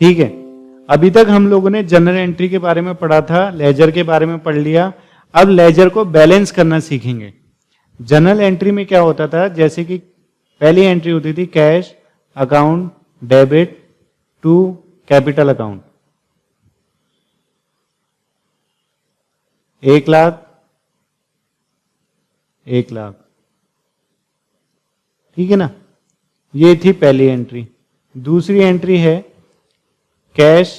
ठीक है, अभी तक हम लोगों ने जनरल एंट्री के बारे में पढ़ा था, लेजर के बारे में पढ़ लिया। अब लेजर को बैलेंस करना सीखेंगे। जनरल एंट्री में क्या होता था, जैसे कि पहली एंट्री होती थी cash account debit to capital account, 1,00,000 1,00,000, ठीक है ना, ये थी पहली एंट्री। दूसरी एंट्री है cash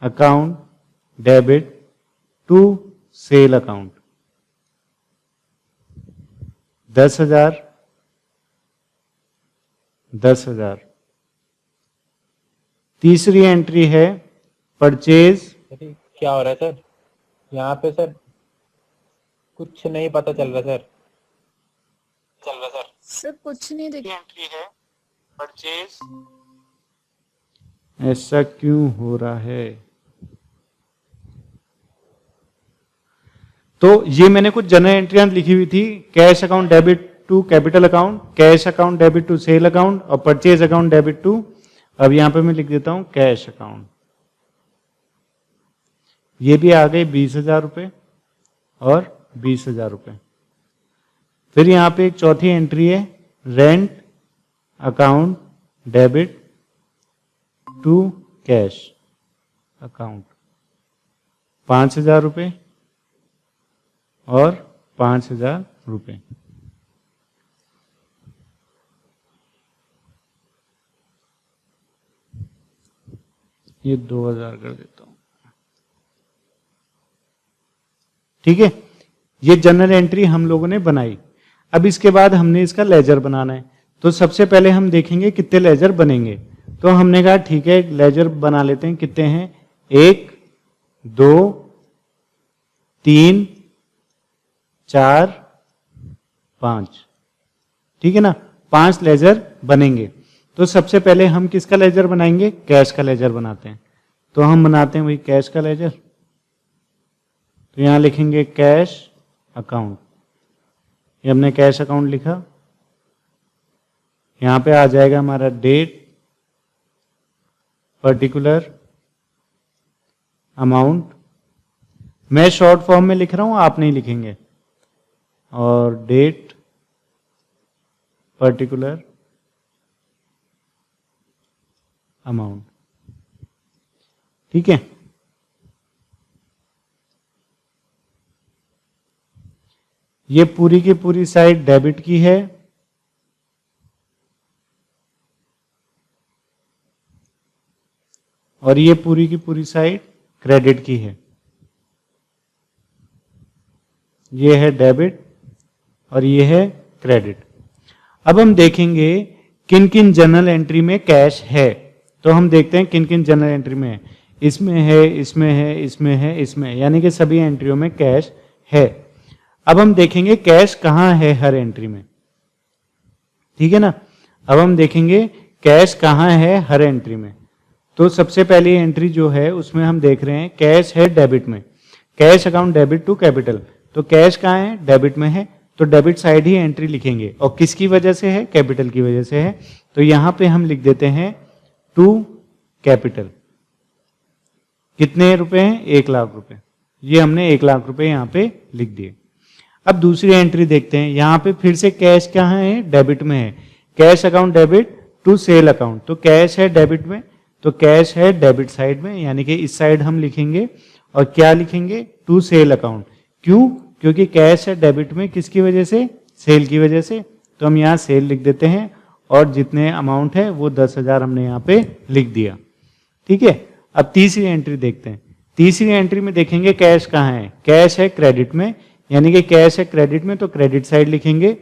account debit to sale account, 10,000 10,000। तीसरी एंट्री है परचेज। क्या हो रहा है सर यहाँ पे? सर कुछ नहीं पता चल रहा सर। सर कुछ नहीं दिख। एंट्री है परचेज। ऐसा क्यों हो रहा है? तो ये मैंने कुछ जनरल एंट्रियां लिखी हुई थी, cash account debit to capital account, cash account debit to sale account और परचेज अकाउंट डेबिट टू, अब यहां पे मैं लिख देता हूं कैश अकाउंट। ये भी आ गए 20,000 रुपए और 20,000 रुपए। फिर यहां पे एक चौथी एंट्री है rent account debit to cash account, 5,000 रुपए और 5,000 रुपए। ये 2,000 कर देता हूं, ठीक है। ये जनरल एंट्री हम लोगों ने बनाई। अब इसके बाद हमने इसका लेजर बनाना है, तो सबसे पहले हम देखेंगे कितने लेजर बनेंगे। तो हमने कहा ठीक है लेजर बना लेते हैं। कितने हैं? 1 2 3 4 5, ठीक है ना, 5 लेजर बनेंगे। तो सबसे पहले हम किसका लेजर बनाएंगे? कैश का लेजर बनाते हैं। तो हम बनाते हैं वही कैश का लेजर। तो यहां लिखेंगे कैश अकाउंट, ये हमने कैश अकाउंट लिखा। यहां पे आ जाएगा हमारा डेट, पर्टिकुलर अमाउंट, मैं शॉर्ट फॉर्म में लिख रहा हूं, आप नहीं लिखेंगे, और डेट पर्टिकुलर अमाउंट, ठीक है। ये पूरी की पूरी साइड डेबिट की है, और ये पूरी की पूरी साइड क्रेडिट की है। ये है डेबिट और ये है क्रेडिट। अब हम देखेंगे किन किन जनरल एंट्री में कैश है। तो हम देखते हैं किन किन जनरल एंट्री में है। इसमें है, इसमें है, इसमें है, इसमें, यानी कि सभी एंट्रियों में कैश है। अब हम देखेंगे कैश कहां है हर एंट्री में, ठीक है ना। अब हम देखेंगे कैश कहां है हर एंट्री में। तो सबसे पहली एंट्री जो है उसमें हम देख रहे हैं कैश है डेबिट में, cash account debit to capital. तो कैश कहां है? डेबिट में है, तो डेबिट साइड ही एंट्री लिखेंगे। और किसकी वजह से है? कैपिटल की वजह से है। तो यहां पे हम लिख देते हैं टू कैपिटल। कितने रुपए हैं? 1,00,000 रुपए। ये हमने 1,00,000 रुपए यहां पे लिख दिए। अब दूसरी एंट्री देखते हैं। यहां पे फिर से कैश कहां है? डेबिट में है, cash account debit to sale account. तो कैश है डेबिट में, तो कैश है डेबिट साइड में, यानी कि इस साइड हम लिखेंगे। और क्या लिखेंगे? To sale account. क्यों? क्योंकि कैश है डेबिट में, किसकी वजह से? सेल की वजह से। तो हम यहाँ सेल लिख देते हैं, और जितने अमाउंट है वो 10,000 हमने यहाँ पे लिख दिया, ठीक है। अब तीसरी एंट्री देखते हैं। तीसरी एंट्री में देखेंगे कैश कहाँ है? कैश है क्रेडिट में, यानी कि कैश है क्रेडिट में, तो क्रेडिट साइड लिखेंगे।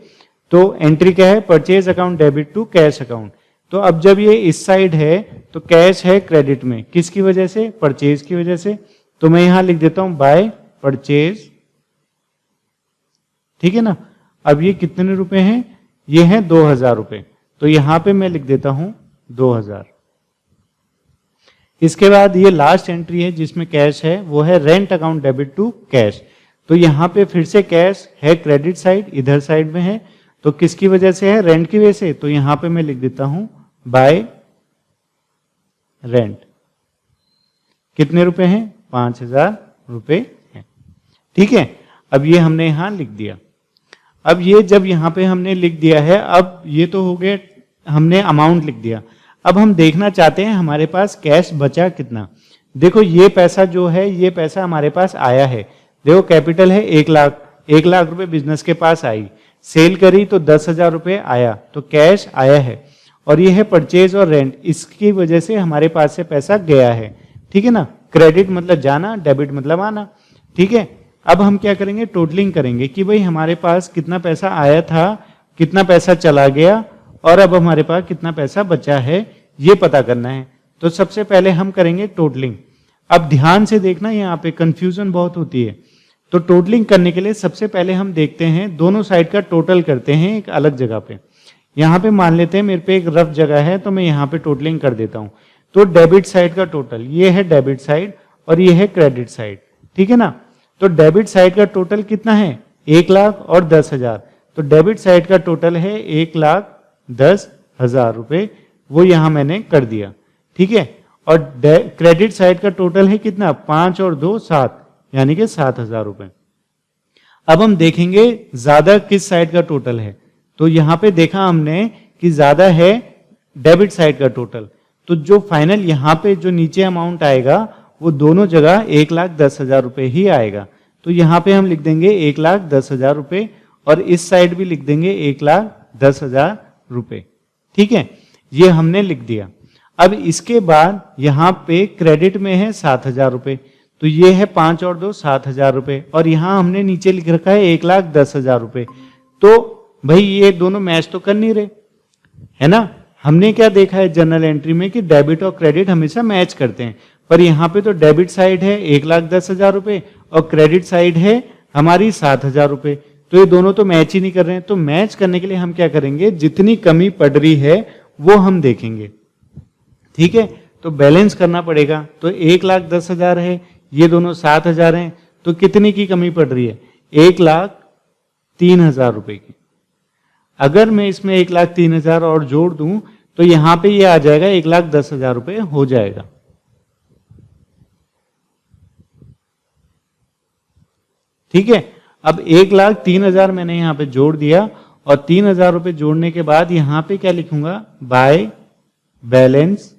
तो एंट्री क्या है? Purchase account debit to cash account. तो अब जब ये इस साइड है तो कैश है क्रेडिट में, किसकी वजह से? परचेज की वजह से। तो मैं यहां लिख देता हूं बाय परचेज, ठीक है ना। अब ये कितने रुपए हैं? ये हैं 2,000 रुपए। तो यहां पे मैं लिख देता हूं 2,000। इसके बाद ये लास्ट एंट्री है जिसमें कैश है, वो है rent account debit to cash. तो यहां पे फिर से कैश है क्रेडिट साइड, इधर साइड में है, तो किसकी वजह से है? रेंट की वजह से। तो यहां पे मैं लिख देता हूं बाय रेंट। कितने रुपए हैं? 5,000 रुपए हैं। ठीक है, अब ये हमने यहां लिख दिया। अब ये जब यहां पे हमने लिख दिया है, अब ये तो हो गया, हमने अमाउंट लिख दिया। अब हम देखना चाहते हैं हमारे पास कैश बचा कितना। देखो ये पैसा जो है, ये पैसा हमारे पास आया है। देखो कैपिटल है 1,00,000, 1,00,000 रुपए बिजनेस के पास आई, सेल करी तो 10,000 रुपए आया, तो कैश आया है। और ये है परचेज और रेंट, इसकी वजह से हमारे पास से पैसा गया है। ठीक है ना, क्रेडिट मतलब जाना, डेबिट मतलब आना। ठीक है, अब हम क्या करेंगे? टोटलिंग करेंगे कि भाई हमारे पास कितना पैसा आया था, कितना पैसा चला गया, और अब हमारे पास कितना पैसा बचा है, ये पता करना है। तो सबसे पहले हम करेंगे टोटलिंग। अब ध्यान से देखना, यहाँ पे कंफ्यूजन बहुत होती है। तो टोटलिंग करने के लिए सबसे पहले हम देखते हैं, दोनों साइड का टोटल करते हैं एक अलग जगह पे। यहाँ पे मान लेते हैं मेरे पे एक रफ जगह है, तो मैं यहाँ पे टोटलिंग कर देता हूँ। तो डेबिट साइड का टोटल, ये है डेबिट साइड और ये है क्रेडिट साइड। ठीक है ना, तो डेबिट साइड का टोटल कितना है? 1,00,000 और 10,000। तो डेबिट साइड का टोटल है 1,10,000 रुपए, वो यहां मैंने कर दिया। ठीक है, और क्रेडिट साइड का टोटल है कितना? 5 और 2 7, यानी कि 7,000 रुपए। अब हम देखेंगे ज्यादा किस साइड का टोटल है। तो यहां पे देखा हमने कि ज्यादा है डेबिट साइड का टोटल। तो जो फाइनल यहां पे जो नीचे अमाउंट आएगा, वो दोनों जगह 1,10,000 रुपए ही आएगा। तो यहां पे हम लिख देंगे 1,10,000 रुपए, और इस साइड भी लिख देंगे 1,10,000 रुपए। ठीक है, ये हमने लिख दिया। अब इसके बाद यहां पे क्रेडिट में है 7,000 रुपए, तो ये है 5 और 2 7,000 रुपए, और यहां हमने नीचे लिख रखा है 1,10,000 रुपए। तो भाई ये दोनों मैच तो कर नहीं रहे, है ना। हमने क्या देखा है जनरल एंट्री में कि डेबिट और क्रेडिट हमेशा मैच करते हैं, पर यहाँ पे तो डेबिट साइड है 1,10,000 रुपए और क्रेडिट साइड है हमारी 7,000 रुपए, तो ये दोनों तो मैच ही नहीं कर रहे हैं। तो मैच करने के लिए हम क्या करेंगे? जितनी कमी पड़ रही है वो हम देखेंगे। ठीक है, तो बैलेंस करना पड़ेगा। तो 1,10,000 है, ये दोनों 7,000 हैं, तो कितनी की कमी पड़ रही है? 1,03,000 रुपए की। अगर मैं इसमें 1,03,000 और जोड़ दूं तो यहां पे ये आ जाएगा 1,10,000 रुपए हो जाएगा। ठीक है, अब 1,03,000 मैंने यहां पे जोड़ दिया, और 3,000 रुपए जोड़ने के बाद यहां पे क्या लिखूंगा? By balance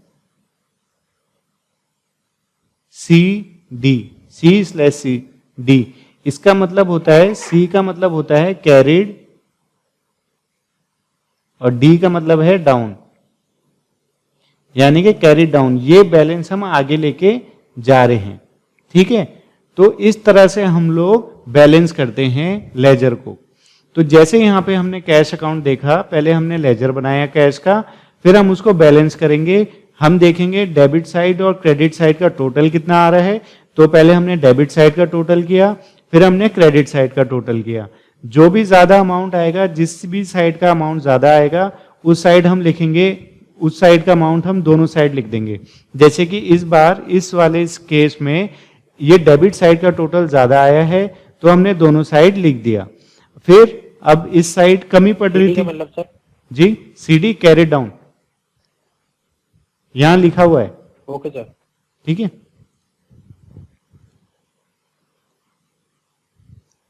C D, C/C/D। इसका मतलब होता है, सी का मतलब होता है कैरिड और डी का मतलब है डाउन, यानी कि कैरी डाउन। ये बैलेंस हम आगे लेके जा रहे हैं। ठीक है, तो इस तरह से हम लोग बैलेंस करते हैं लेजर को। तो जैसे यहां पे हमने कैश अकाउंट देखा, पहले हमने लेजर बनाया कैश का, फिर हम उसको बैलेंस करेंगे। हम देखेंगे डेबिट साइड और क्रेडिट साइड का टोटल कितना आ रहा है। तो पहले हमने डेबिट साइड का टोटल किया, फिर हमने क्रेडिट साइड का टोटल किया। जो भी ज्यादा अमाउंट आएगा, जिस भी साइड का अमाउंट ज्यादा आएगा, उस साइड हम लिखेंगे, उस साइड का अमाउंट हम दोनों साइड लिख देंगे। जैसे कि इस बार इस वाले इस केस में ये डेबिट साइड का टोटल ज्यादा आया है, तो हमने दोनों साइड लिख दिया। फिर अब इस साइड कमी पड़ रही थी, मतलब सर जी CD कैरी डाउन यहां लिखा हुआ है। ओके सर, ठीक है,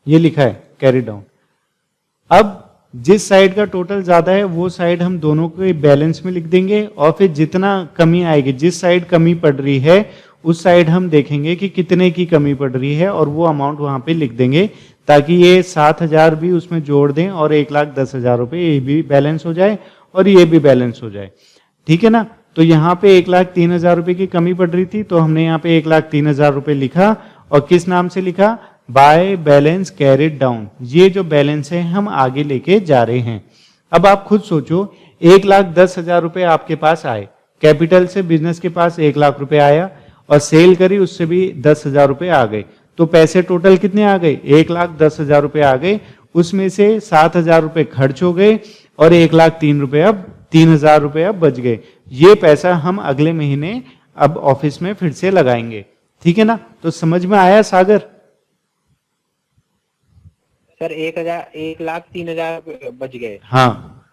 ये लिखा है कैरी डाउन। अब जिस साइड का टोटल ज्यादा है वो साइड हम दोनों के बैलेंस में लिख देंगे, और फिर जितना कमी आएगी, जिस साइड कमी पड़ रही है उस साइड हम देखेंगे कि कितने की कमी पड़ रही है, और वो अमाउंट वहां पे लिख देंगे, ताकि ये 7,000 भी उसमें जोड़ दें और 1,10,000 रुपए ये भी बैलेंस हो जाए और ये भी बैलेंस हो जाए। ठीक है ना, तो यहाँ पे 1,03,000 रुपए की कमी पड़ रही थी, तो हमने यहाँ पे 1,03,000 रुपए लिखा, और किस नाम से लिखा? By balance carried down. ये जो बैलेंस है हम आगे लेके जा रहे हैं। अब आप खुद सोचो, 1,10,000 रुपए आपके पास आए, कैपिटल से बिजनेस के पास 1,00,000 रुपए आया, और सेल करी उससे भी 10,000 रुपए आ गए, तो पैसे टोटल कितने आ गए? 1,10,000 रुपए आ गए। उसमें से 7,000 रुपए खर्च हो गए और 1,03,000 रुपए, अब 3,000 रुपए अब बच गए। ये पैसा हम अगले महीने अब ऑफिस में फिर से लगाएंगे। ठीक है ना, तो समझ में आया सागर? सर 1,03,000 बच गए। हाँ,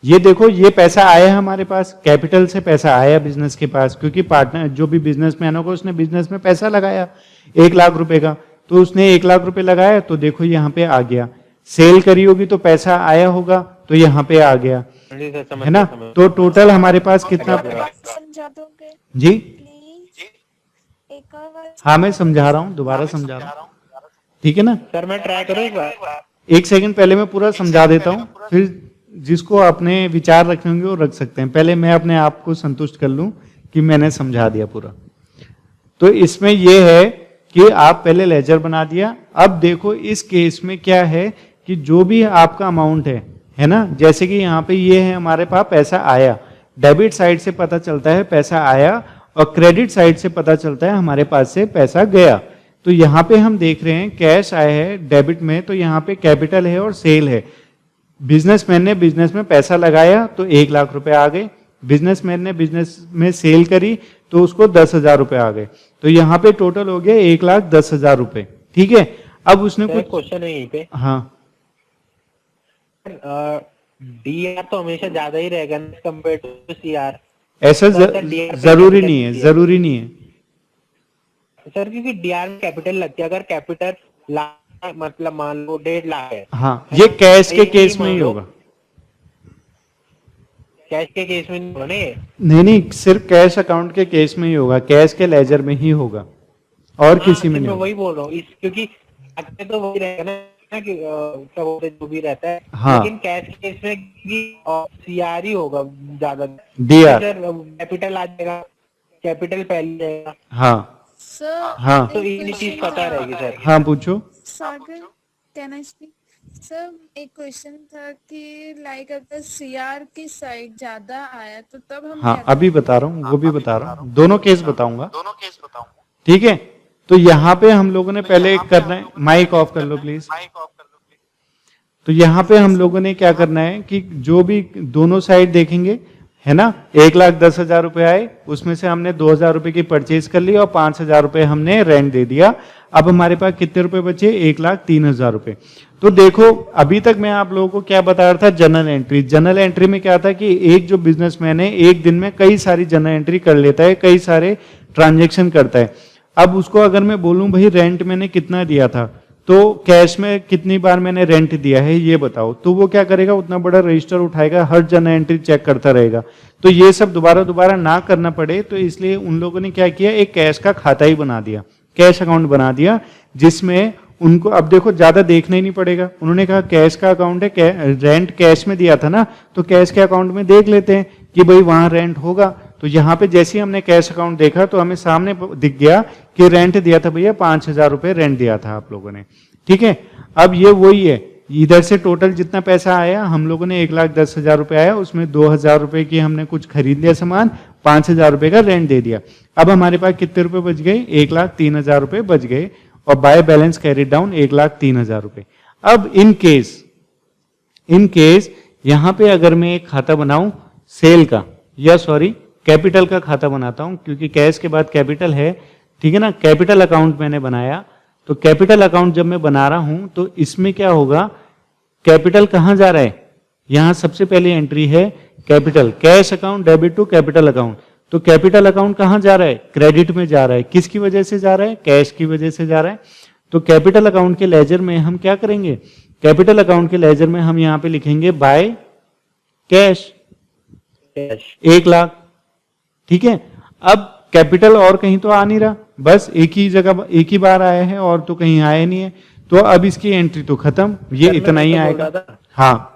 ये देखो ये पैसा आया हमारे पास, कैपिटल से पैसा आया बिजनेस के पास, क्योंकि पार्टनर जो भी बिजनेसमैन होगा उसने बिजनेस में पैसा लगाया 1,00,000 रुपए का, तो उसने 1,00,000 रुपए लगाया, तो देखो यहाँ पे आ गया। सेल करी होगी तो पैसा आया होगा, तो यहाँ पे आ गया, है ना। तो टोटल हमारे पास कितना, समझा दोगे जी प्लीज? एक और बार हाँ मैं समझा रहा हूँ, दोबारा समझा रहा हूँ, ठीक है ना। सर मैं ट्राई करूँ एक बार? एक सेकंड पहले मैं पूरा समझा देता हूँ, फिर जिसको अपने विचार रखने होंगे वो रख सकते हैं। पहले मैं अपने आप को संतुष्ट कर लूं कि मैंने समझा दिया पूरा। तो इसमें यह है कि आप पहले लेजर बना दिया। अब देखो इस केस में क्या है कि जो भी आपका अमाउंट है ना, जैसे कि यहाँ पे ये है हमारे पास पैसा आया, डेबिट साइड से पता चलता है पैसा आया, और क्रेडिट साइड से पता चलता है हमारे पास से पैसा गया। तो यहाँ पे हम देख रहे हैं कैश आया है डेबिट में, तो यहाँ पे कैपिटल है और सेल है। बिजनेसमैन ने बिजनेस में पैसा लगाया तो 1,00,000 रुपए आ गए, बिजनेसमैन ने बिजनेस में सेल करी तो उसको 10,000 रुपए आ गए, तो यहाँ पे टोटल हो गया 1,10,000 रुपए, ठीक है। अब उसने कुछ क्वेश्चन है यहीं पे, हाँ डीआर तो हमेशा ज्यादा ही रहेगा कंपेयर टू सीआर। ऐसा जरूरी नहीं है, जरूरी नहीं है सर, क्योंकि डीआर में कैपिटल लगती है। अगर कैपिटल मतलब मान लो 1.5 लाख है, हाँ, ये कैश के केस में ही होगा, कैश के केस में नहीं होगा। नहीं, सिर्फ कैश अकाउंट के केस में ही होगा, कैश के लेजर में ही होगा, और किसी में नहीं मैं होगा। वही बोल रहा हूँ, क्योंकि आगे तो वही रहेगा ना कि क्या बोलते हैं, जो भी रहता है। हाँ। लेकिन कैश के केस में सीआर ही होगा ज्यादा, डीआर कैपिटल आ जाएगा, कैपिटल पहले जाएगा। हाँ सर हाँ तो ये चीज पता रहेगी सर। हाँ पूछो। सागर कैन आई स्पीक? सर एक क्वेश्चन था कि लाइक अगर सीआर की साइड ज्यादा आया तो तब हम हाँ क्या अभी बता रहा हूँ, वो भी बता रहा हूँ, दोनों केस बताऊंगा, ठीक है। तो यहाँ पे हम लोगों ने पहले करना है, माइक ऑफ कर लो प्लीज। तो यहाँ पे हम लोगों ने क्या करना है कि जो भी दोनों साइड देखेंगे, है ना, 1,10,000 रुपए आए, उसमें से हमने 2,000 रुपए की परचेज कर ली और 5,000 रुपए हमने रेंट दे दिया। अब हमारे पास कितने रुपए बचे? 1,03,000 रुपए। तो देखो अभी तक मैं आप लोगों को क्या बता रहा था, जनरल एंट्री। जनरल एंट्री में क्या था कि एक जो बिजनेसमैन है एक दिन में कई सारी जनरल एंट्री कर लेता है, कई सारे ट्रांजेक्शन करता है। अब उसको अगर मैं बोलूं भाई रेंट मैंने कितना दिया था, तो कैश में कितनी बार मैंने रेंट दिया है ये बताओ, तो वो क्या करेगा, उतना बड़ा रजिस्टर उठाएगा, हर जनरल एंट्री चेक करता रहेगा। तो ये सब दोबारा दोबारा ना करना पड़े, तो इसलिए उन लोगों ने क्या किया, एक कैश का खाता ही बना दिया, कैश अकाउंट बना दिया, जिसमें उनको अब देखो ज्यादा देखना ही नहीं पड़ेगा। उन्होंने कहा कैश का अकाउंट है, रेंट कैश में दिया था ना, तो कैश के अकाउंट में देख लेते हैं कि भाई वहां रेंट होगा। तो यहाँ पे जैसे ही हमने कैश अकाउंट देखा तो हमें सामने दिख गया कि रेंट दिया था भैया 5,000 रुपए रेंट दिया था आप लोगों ने, ठीक है। अब ये वही है, इधर से टोटल जितना पैसा आया हम लोगों ने 1,10,000 रुपए आया, उसमें 2,000 रुपए की हमने कुछ खरीद लिया सामान, 5,000 रुपए का रेंट दे दिया। अब हमारे पास कितने रुपए बच गए? 1,03,000 रुपए बच गए, और बाय बैलेंस कैरिड डाउन 1,03,000 रुपए। अब इन केस यहां पे अगर मैं एक खाता बनाऊं सेल का, या सॉरी कैपिटल का खाता बनाता हूं, क्योंकि कैश के बाद कैपिटल है, ठीक है ना। कैपिटल अकाउंट मैंने बनाया, तो कैपिटल अकाउंट जब मैं बना रहा हूं तो इसमें क्या होगा, कैपिटल कहां जा रहा है, यहां सबसे पहली एंट्री है capital, cash account debit to capital account. तो कैपिटल अकाउंट कहां जा रहा है? क्रेडिट में जा रहा है। किसकी वजह से जा रहा है? कैश की वजह से जा रहा है। तो कैपिटल अकाउंट के लेजर में हम क्या करेंगे, कैपिटल अकाउंट के लेजर में हम यहां पे लिखेंगे बाय कैश 1,00,000, ठीक है। अब कैपिटल और कहीं तो आ नहीं रहा, बस एक ही जगह एक ही बार आया है और तो कहीं आया नहीं है, तो अब इसकी एंट्री तो खत्म, ये इतना ही आएगा। हाँ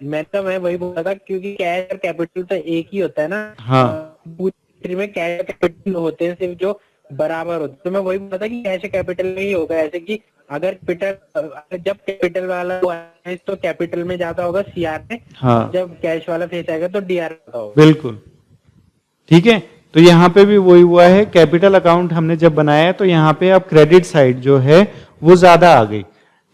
मैं वही बोल रहा था, क्योंकि कैश और कैपिटल तो एक ही होता है ना। हाँ पूरी में कैश और कैपिटल होते हैं सिर्फ जो बराबर होते, तो मैं वही बोल रहा था कि कैश और कैपिटल में ही होगा। ऐसे कि अगर जब कैपिटल वाला तो कैपिटल में जाता होगा सीआर में, हाँ, जब कैश वाला फेस आएगा तो डीआर में होगा। बिल्कुल ठीक है। तो यहाँ पे भी वही हुआ है, कैपिटल अकाउंट हमने जब बनाया तो यहाँ पे अब क्रेडिट साइड जो है वो ज्यादा आ गई,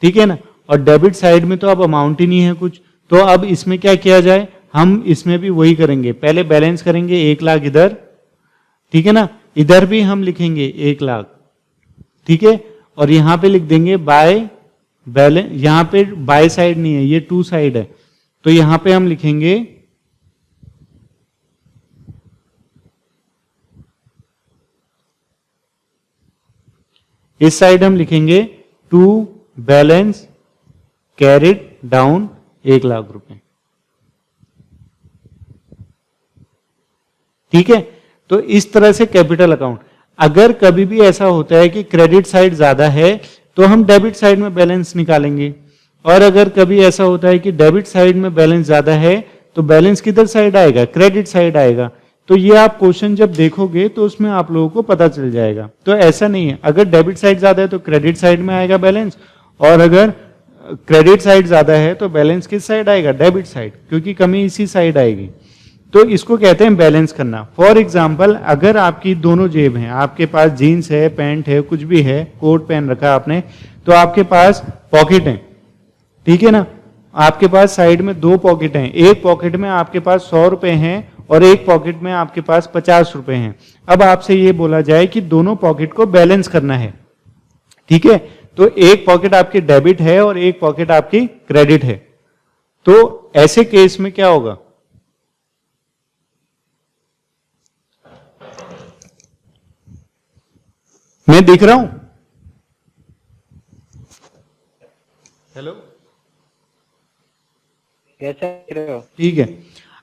ठीक है ना, और डेबिट साइड में तो अब अमाउंट ही नहीं है कुछ। तो अब इसमें क्या किया जाए, हम इसमें भी वही करेंगे, पहले बैलेंस करेंगे 1,00,000 इधर, ठीक है ना, इधर भी हम लिखेंगे 1,00,000, ठीक है, और यहाँ पे लिख देंगे बाय बैलेंस। यहाँ पे बाय साइड नहीं है, ये टू साइड है, तो यहां पे हम लिखेंगे इस साइड हम लिखेंगे to balance carried down 1 lakh रुपए। ठीक है, तो इस तरह से कैपिटल अकाउंट। अगर कभी भी ऐसा होता है कि क्रेडिट साइड ज्यादा है तो हम डेबिट साइड में बैलेंस निकालेंगे, और अगर कभी ऐसा होता है कि डेबिट साइड में बैलेंस ज्यादा है तो बैलेंस किधर साइड आएगा, क्रेडिट साइड आएगा। तो ये आप क्वेश्चन जब देखोगे तो उसमें आप लोगों को पता चल जाएगा। तो ऐसा नहीं है, अगर डेबिट साइड ज्यादा है तो क्रेडिट साइड में आएगा बैलेंस, और अगर क्रेडिट साइड ज्यादा है तो बैलेंस किस साइड आएगा, डेबिट साइड, क्योंकि कमी इसी साइड आएगी। तो इसको कहते हैं बैलेंस करना। फॉर एग्जाम्पल, अगर आपकी दोनों जेब हैं, आपके पास जीन्स है, पैंट है, कुछ भी है, कोट पहन रखा आपने, तो आपके पास पॉकेट है, ठीक है ना, आपके पास साइड में 2 पॉकेट हैं, एक पॉकेट में आपके पास 100 रुपए हैं और एक पॉकेट में आपके पास 50 रुपए हैं। अब आपसे ये बोला जाए कि दोनों पॉकेट को बैलेंस करना है, ठीक है, तो एक पॉकेट आपकी डेबिट है और एक पॉकेट आपकी क्रेडिट है। तो ऐसे केस में क्या होगा, मैं दिख रहा हूं, हेलो, कैसे देख रहे हो? ठीक है,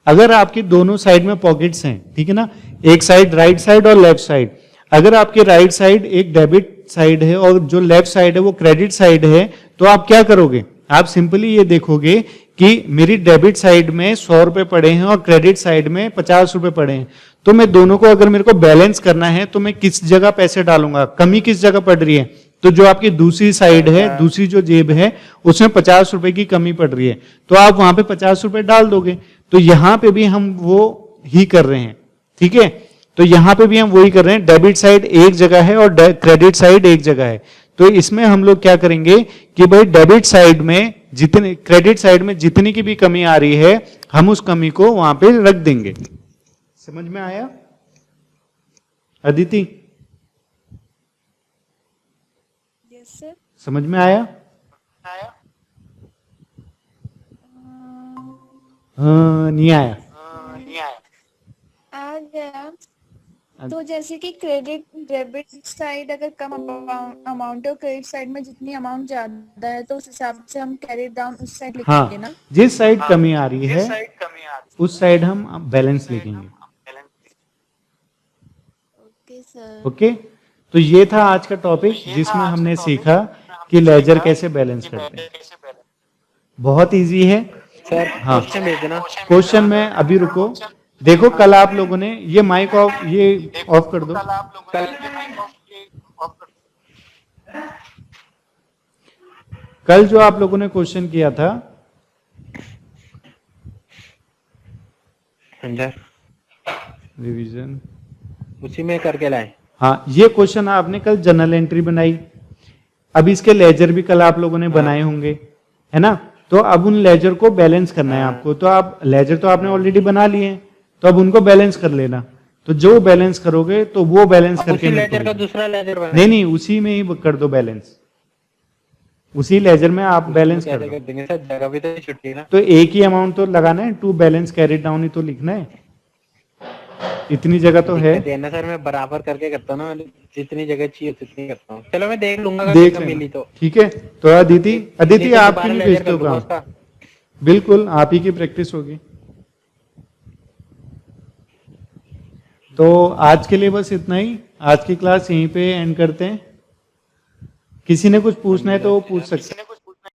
अगर आपकी दोनों साइड में पॉकेट्स हैं, ठीक है ना, एक साइड राइट साइड और लेफ्ट साइड, अगर आपकी राइट साइड एक डेबिट साइड है और जो लेफ्ट साइड है वो क्रेडिट साइड है, तो आप क्या करोगे, आप सिंपली ये देखोगे कि मेरी डेबिट साइड में 100 रुपए पड़े हैं और क्रेडिट साइड में 50 रुपए पड़े हैं, तो मैं दोनों को अगर मेरे को बैलेंस करना है तो मैं किस जगह पैसे डालूंगा, कमी किस जगह पड़ रही है, तो जो आपकी दूसरी साइड है, दूसरी जो जेब है, उसमें 50 रुपए की कमी पड़ रही है, तो आप वहां पे 50 रुपए डाल दोगे। तो यहां पे भी हम वो ही कर रहे हैं, ठीक है, तो यहां पे भी हम वही कर रहे हैं, डेबिट साइड एक जगह है और क्रेडिट साइड एक जगह है। तो इसमें हम लोग क्या करेंगे कि भाई डेबिट साइड में जितने, क्रेडिट साइड में जितनी की भी कमी आ रही है, हम उस कमी को वहां पे रख देंगे। समझ में आया अदिति? Yes sir. समझ में आया? हाँ, नहीं आया? आ गया। तो जैसे कि क्रेडिट डेबिट साइड अगर कम अमाउंट है, क्रेडिट साइड में जितनी अमाउंट ज्यादा है, तो उस हिसाब से हम कैरी डाउन उस साइड लिखेंगे ना। जिस साइड कमी आ रही है उस साइड हम बैलेंस लिखेंगे। Okay sir. ओके, तो ये था आज का टॉपिक जिसमें हमने सीखा कि लेजर कैसे बैलेंस करते हैं। बहुत इजी है सर। हाँ, क्वेश्चन भेज देना। क्वेश्चन में अभी रुको, देखो कल आप लोगों ने ये माइक ऑफ, ये ऑफ कर दो। कल जो आप लोगों ने क्वेश्चन किया था, रिवीजन उसी में करके लाए। हाँ, ये क्वेश्चन आपने कल जनरल एंट्री बनाई, अब इसके लेजर भी कल आप लोगों ने बनाए होंगे, है ना, तो अब उन लेजर को बैलेंस करना है आपको। तो आप लेजर तो आपने ऑलरेडी बना लिए हैं, तो अब उनको बैलेंस कर लेना। तो जो बैलेंस करोगे तो वो बैलेंस करके लेजर का दूसरा लेजर बना, नहीं, उसी में ही कर दो बैलेंस, उसी लेजर में आप बैलेंस कर दो। देंगे सर, जगह भी तो छुट्टी ना। तो एक ही अमाउंट तो लगाना है, टू बैलेंस कैरिड डाउन ही तो लिखना है, इतनी जगह तो है। देना सर, मैं बराबर करके करता हूँ ना, जितनी जगह चाहिए उतनी करता हूँ। चलो मैं देख लूंगा, देख मिली तो ठीक है। तो अदिति आपकी भी भेज दो काम, बिल्कुल आप ही की प्रैक्टिस होगी। तो आज के लिए बस इतना ही, आज की क्लास यहीं पे एंड करते हैं। किसी ने कुछ पूछना है तो वो पूछ सकते हैं।